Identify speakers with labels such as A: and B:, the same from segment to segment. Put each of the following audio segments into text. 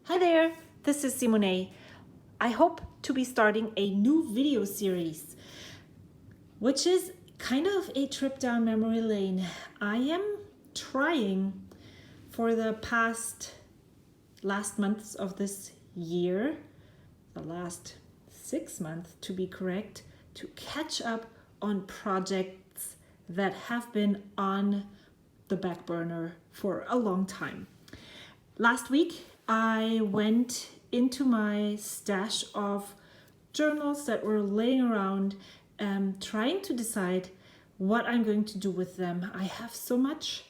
A: Hi there, this is Simone. I hope to be starting a new video series, which is kind of a trip down memory lane. I am trying for the last months of this year, the last 6 months to be correct, to catch up on projects that have been on the back burner for a long time. Last week, I went into my stash of journals that were laying around, trying to decide what I'm going to do with them. I have so much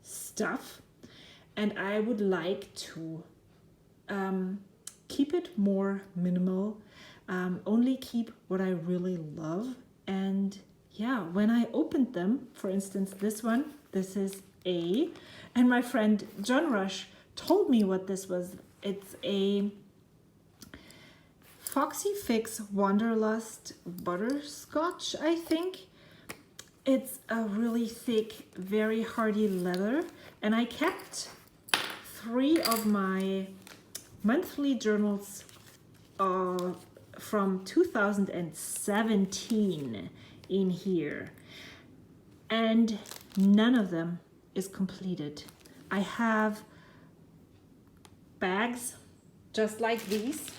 A: stuff and I would like to keep it more minimal, only keep what I really love. And yeah, when I opened them, for instance, this is A, and my friend John Rush told me what this was. It's a Foxy Fix Wanderlust butterscotch, I think. It's a really thick, very hardy leather, and I kept 3 of my monthly journals from 2017 in here, and none of them is completed. I have bags just like these,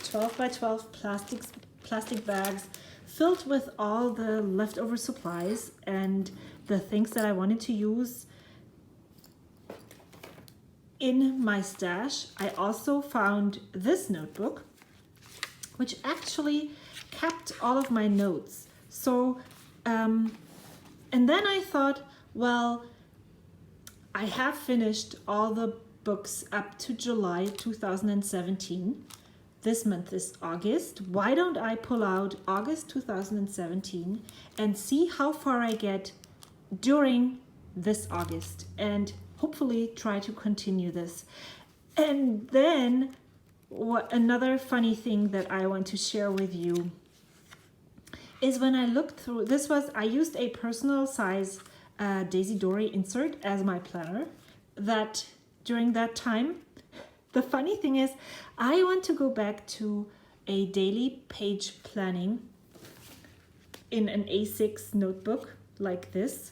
A: 12 by 12 plastic bags filled with all the leftover supplies and the things that I wanted to use in my stash. I also found this notebook, which actually kept all of my notes. So, and then I thought, well, I have finished all the books up to July 2017. This month is August. Why don't I pull out August 2017 and see how far I get during this August and hopefully try to continue this. And then another funny thing that I want to share with you is when I looked through, I used a personal size Daisy Dori insert as my planner. That during that time, the funny thing is, I want to go back to a daily page planning in an A6 notebook like this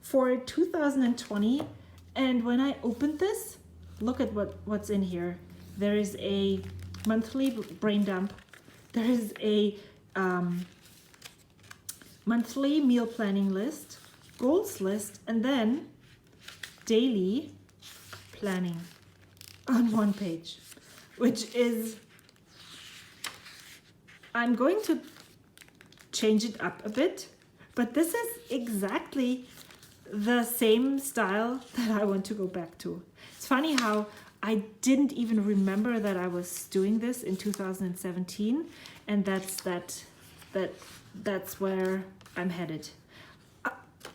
A: for 2020. And when I opened this, look at what's in here. There is a monthly brain dump. There is a monthly meal planning list, goals list, and then daily planning on one page, which is, I'm going to change it up a bit, but this is exactly the same style that I want to go back to. It's funny how I didn't even remember that I was doing this in 2017, and that's where I'm headed.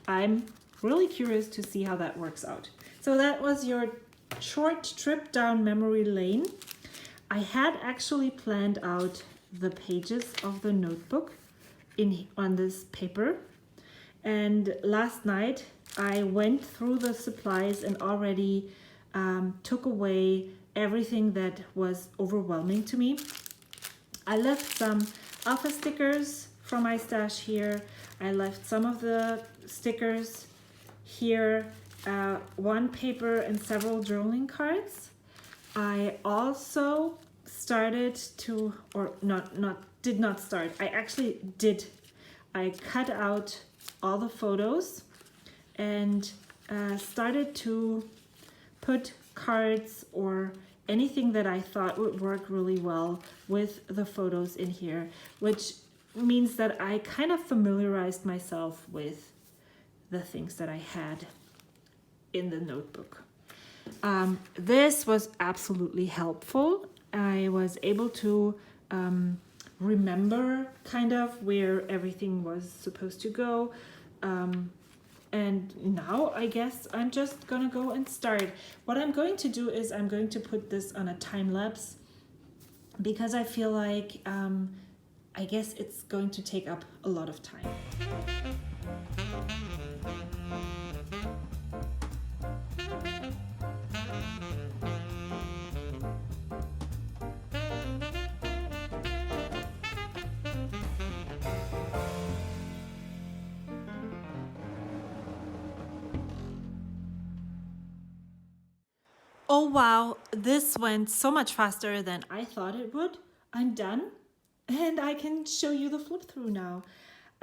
A: I'm really curious to see how that works out. So that was your short trip down memory lane. I had actually planned out the pages of the notebook on this paper, and last night I went through the supplies and already took away everything that was overwhelming to me. I left some alpha stickers from my stash here. I left some of the stickers here, one paper and several journaling cards. I also started to, or did not start. I actually did. I cut out all the photos and started to put cards or anything that I thought would work really well with the photos in here, which means that I kind of familiarized myself with the things that I had in the notebook. This was absolutely helpful. I was able to remember kind of where everything was supposed to go. And now I guess I'm just gonna go and start. What I'm going to do is I'm going to put this on a time lapse because I feel like I guess it's going to take up a lot of time. Oh wow, this went so much faster than I thought it would. I'm done and I can show you the flip through now.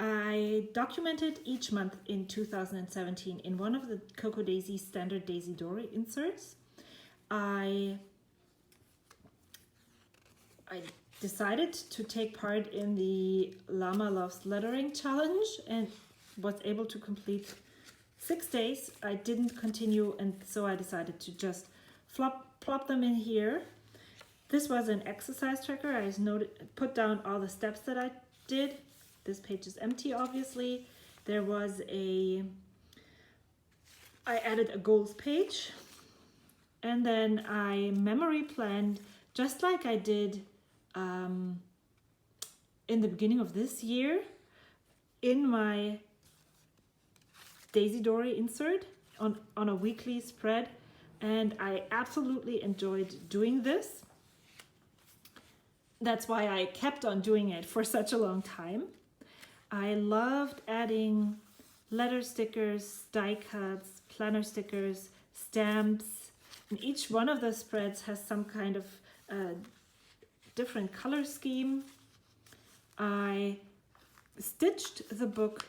A: I documented each month in 2017 in one of the Coco Daisy standard Daisy Dori inserts. I decided to take part in the Llama Loves Lettering challenge and was able to complete 6 days. I didn't continue, and so I decided to just plop them in here. This was an exercise tracker. I put down all the steps that I did. This page is empty, obviously. There was I added a goals page, and then I memory planned just like I did in the beginning of this year in my Daisy Dori insert on a weekly spread, and I absolutely enjoyed doing this. That's why I kept on doing it for such a long time. I loved adding letter stickers, die cuts, planner stickers, stamps, and each one of the spreads has some kind of different color scheme. I stitched the book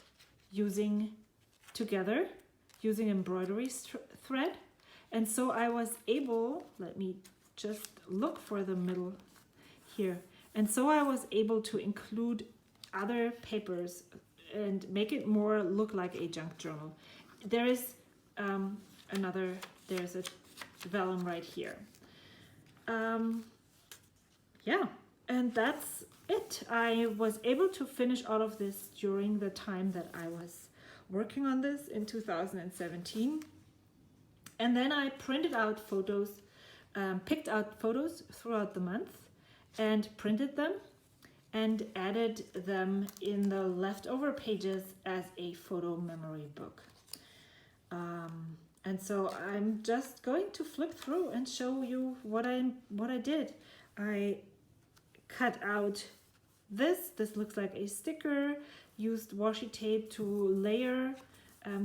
A: using embroidery thread, and so I was able, let me just look for the middle here, and so I was able to include other papers and make it more look like a junk journal. There is there's a vellum right here. Yeah, and that's it. I was able to finish all of this during the time that I was working on this in 2017. And then I printed out photos, picked out photos throughout the month and printed them and added them in the leftover pages as a photo memory book. And so I'm just going to flip through and show you what I did. I cut out this looks like a sticker, used washi tape to layer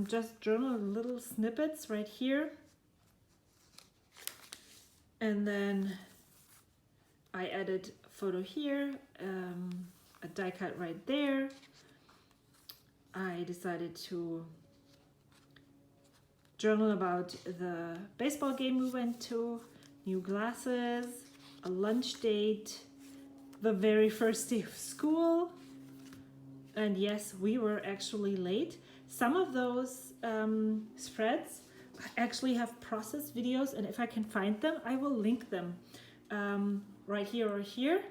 A: just journal little snippets right here. And then I added a photo here, a die cut right there. I decided to journal about the baseball game we went to, new glasses, a lunch date, the very first day of school. And yes, we were actually late. Some of those spreads actually have process videos, and if I can find them, I will link them right here or here,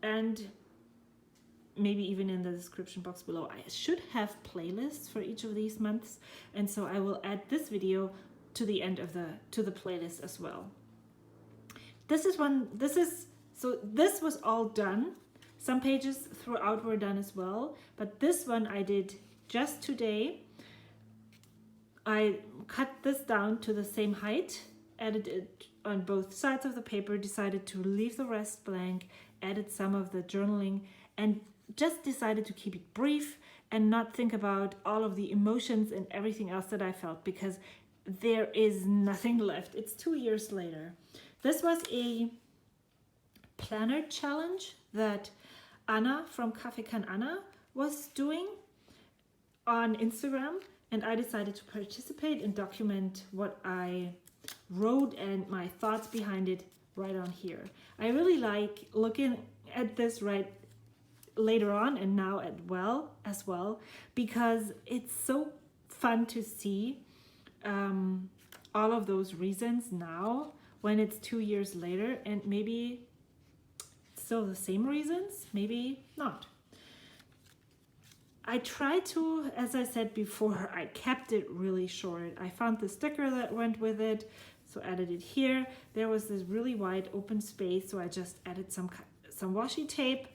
A: and maybe even in the description box below. I should have playlists for each of these months, and so I will add this video to the end of the playlist as well. This was all done. Some pages throughout were done as well, but this one I did just today. I cut this down to the same height, added it on both sides of the paper, decided to leave the rest blank, added some of the journaling, and just decided to keep it brief and not think about all of the emotions and everything else that I felt, because there is nothing left. It's 2 years later. This was a planner challenge that Anna from Cafe Can Anna was doing on Instagram, and I decided to participate and document what I wrote and my thoughts behind it right on here. I really like looking at this right later on and now as well, because it's so fun to see all of those reasons now when it's 2 years later, and maybe still the same reasons, maybe not. I tried to, as I said before, I kept it really short. I found the sticker that went with it, so added it here. There was this really wide open space, so I just added some washi tape.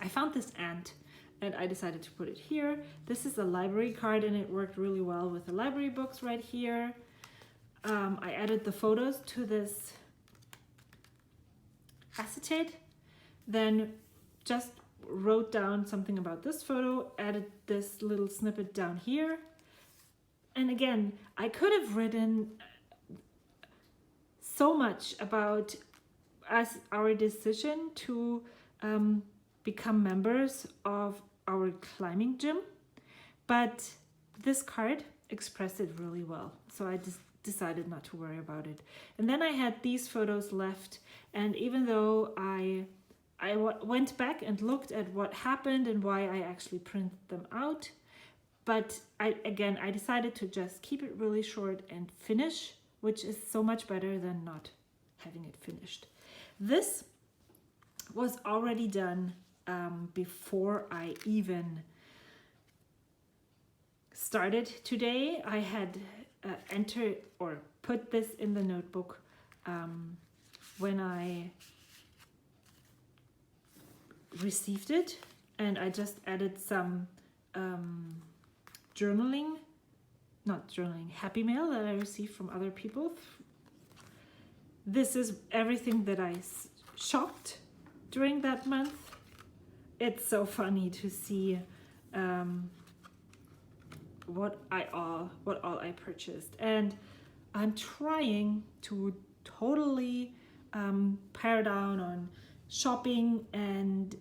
A: I found this ant, and I decided to put it here. This is a library card, and it worked really well with the library books right here. I added the photos to this acetate, then just wrote down something about this photo, added this little snippet down here. And again, I could have written so much about our decision to become members of our climbing gym, but this card expressed it really well. So I just decided not to worry about it. And then I had these photos left, and even though I went back and looked at what happened and why I actually printed them out, but I decided to just keep it really short and finish, which is so much better than not having it finished. This was already done before I even started today. I had entered or put this in the notebook when I received it, and I just added some happy mail that I received from other people. This is everything that I shopped during that month. It's so funny to see what all I purchased, and I'm trying to totally pare down on shopping and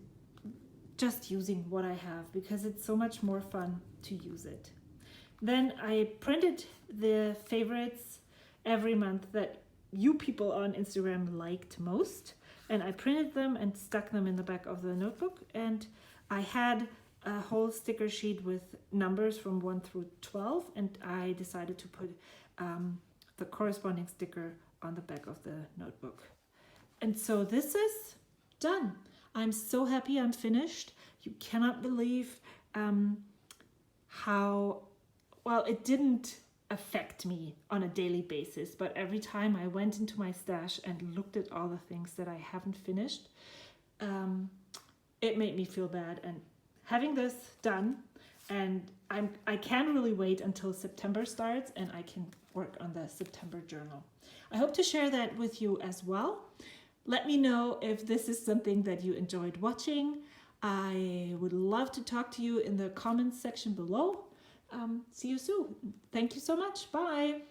A: just using what I have, because it's so much more fun to use it. Then I printed the favorites every month that you people on Instagram liked most, and I printed them and stuck them in the back of the notebook, and I had a whole sticker sheet with numbers from 1 through 12, and I decided to put the corresponding sticker on the back of the notebook. And so this is done. I'm so happy I'm finished. You cannot believe how well it didn't affect me on a daily basis, but every time I went into my stash and looked at all the things that I haven't finished, it made me feel bad. And having this done, and I can't really wait until September starts and I can work on the September journal. I hope to share that with you as well. Let me know if this is something that you enjoyed watching. I would love to talk to you in the comments section below. See you soon. Thank you so much. Bye.